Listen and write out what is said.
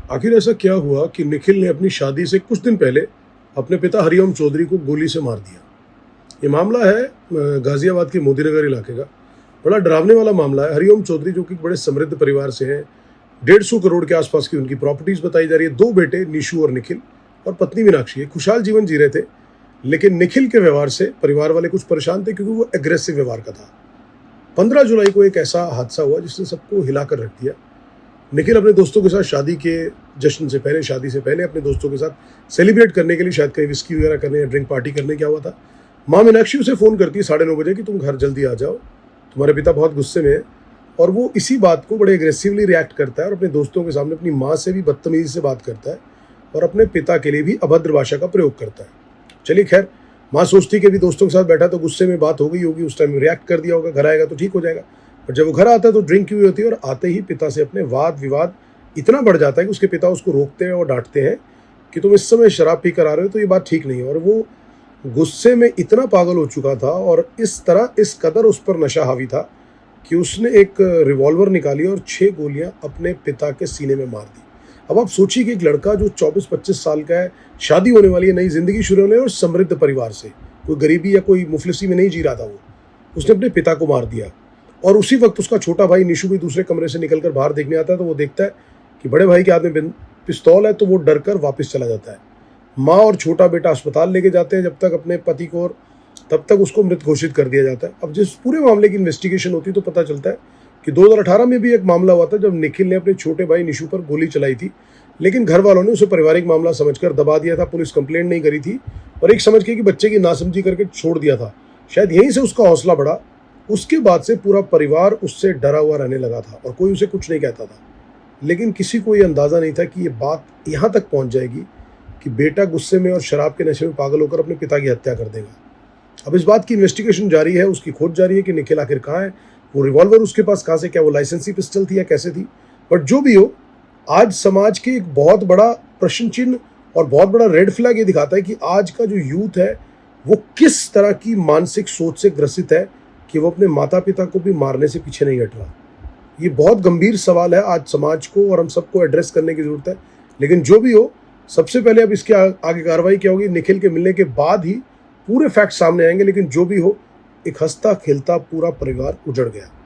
आखिर ऐसा क्या हुआ कि निखिल ने अपनी शादी से कुछ दिन पहले अपने पिता हरिओम चौधरी को गोली से मार दिया। ये मामला है गाजियाबाद के मोदीनगर इलाके का। बड़ा डरावने वाला मामला है। हरिओम चौधरी जो कि बड़े समृद्ध परिवार से हैं, 150 करोड़ के आसपास की उनकी प्रॉपर्टीज बताई जा रही है। 2 बेटे निशु और निखिल और पत्नी मीनाक्षी, एक खुशहाल जीवन जी रहे थे। लेकिन निखिल के व्यवहार से परिवार वाले कुछ परेशान थे, क्योंकि वो एग्रेसिव व्यवहार का था। 15 जुलाई को एक ऐसा हादसा हुआ जिसने सबको हिलाकर रख दिया। निखिल अपने दोस्तों के साथ शादी से पहले अपने दोस्तों के साथ सेलिब्रेट करने के लिए शायद कहीं विस्की वगैरह करने या ड्रिंक पार्टी करने क्या हुआ था। माँ मीनाक्षी उसे फ़ोन करती है 9:30 बजे कि तुम घर जल्दी आ जाओ, तुम्हारे पिता बहुत गुस्से में है। और वो इसी बात को बड़े एग्रेसिवली रिएक्ट करता है और अपने दोस्तों के सामने अपनी माँ से भी बदतमीजी से बात करता है और अपने पिता के लिए भी अभद्र भाषा का प्रयोग करता है। चलिए खैर, माँ सोचती कि अभी दोस्तों के साथ बैठा तो गुस्से में बात हो गई होगी, उस टाइम रिएक्ट कर दिया होगा, घर आएगा तो ठीक हो जाएगा। और जब वो घर आता है तो ड्रिंक की हुई होती है और आते ही पिता से अपने वाद विवाद इतना बढ़ जाता है कि उसके पिता उसको रोकते हैं और डांटते हैं कि तुम इस समय शराब पी कर आ रहे हो, तो ये बात ठीक नहीं है। और वो गुस्से में इतना पागल हो चुका था और इस कदर उस पर नशा हावी था कि उसने एक रिवॉल्वर निकाली और 6 गोलियां अपने पिता के सीने में मार दी। अब आप सोचिए कि एक लड़का जो 24-25 साल का है, शादी होने वाली है, नई जिंदगी शुरू होने और समृद्ध परिवार से, कोई गरीबी या कोई मुफलिसी में नहीं जी रहा था, उसने अपने पिता को मार दिया। और उसी वक्त उसका छोटा भाई निशु भी दूसरे कमरे से निकलकर बाहर देखने आता है, तो वो देखता है कि बड़े भाई के हाथ में पिस्तौल है, तो वो डर कर वापस चला जाता है। माँ और छोटा बेटा अस्पताल लेके जाते हैं जब तक अपने पति को, और तब तक उसको मृत घोषित कर दिया जाता है। अब जिस पूरे मामले की इन्वेस्टिगेशन होती है तो पता चलता है कि 2018 में भी एक मामला हुआ था जब निखिल ने अपने छोटे भाई निशु पर गोली चलाई थी, लेकिन घर वालों ने उसे पारिवारिक मामला समझकर दबा दिया था। पुलिस कंप्लेंट नहीं करी थी और एक समझ के कि बच्चे की नासमझी करके छोड़ दिया था। शायद यहीं से उसका हौसला बढ़ा। उसके बाद से पूरा परिवार उससे डरा हुआ रहने लगा था और कोई उसे कुछ नहीं कहता था। लेकिन किसी को ये अंदाज़ा नहीं था कि ये बात यहाँ तक पहुँच जाएगी कि बेटा गुस्से में और शराब के नशे में पागल होकर अपने पिता की हत्या कर देगा। अब इस बात की इन्वेस्टिगेशन जारी है, उसकी खोज जारी है कि निखिल आखिर कहाँ है, वो रिवॉल्वर उसके पास कहाँ से, क्या वो लाइसेंसी पिस्टल थी या कैसे थी। बट जो भी हो, आज समाज के एक बहुत बड़ा प्रश्न चिन्ह और बहुत बड़ा रेड फ्लैग ये दिखाता है कि आज का जो यूथ है वो किस तरह की मानसिक सोच से ग्रसित है कि वो अपने माता पिता को भी मारने से पीछे नहीं हट रहा। ये बहुत गंभीर सवाल है, आज समाज को और हम सबको एड्रेस करने की जरूरत है। लेकिन जो भी हो, सबसे पहले अब इसके आगे कार्रवाई क्या होगी, निखिल के मिलने के बाद ही पूरे फैक्ट सामने आएंगे। लेकिन जो भी हो, एक हंसता खेलता पूरा परिवार उजड़ गया।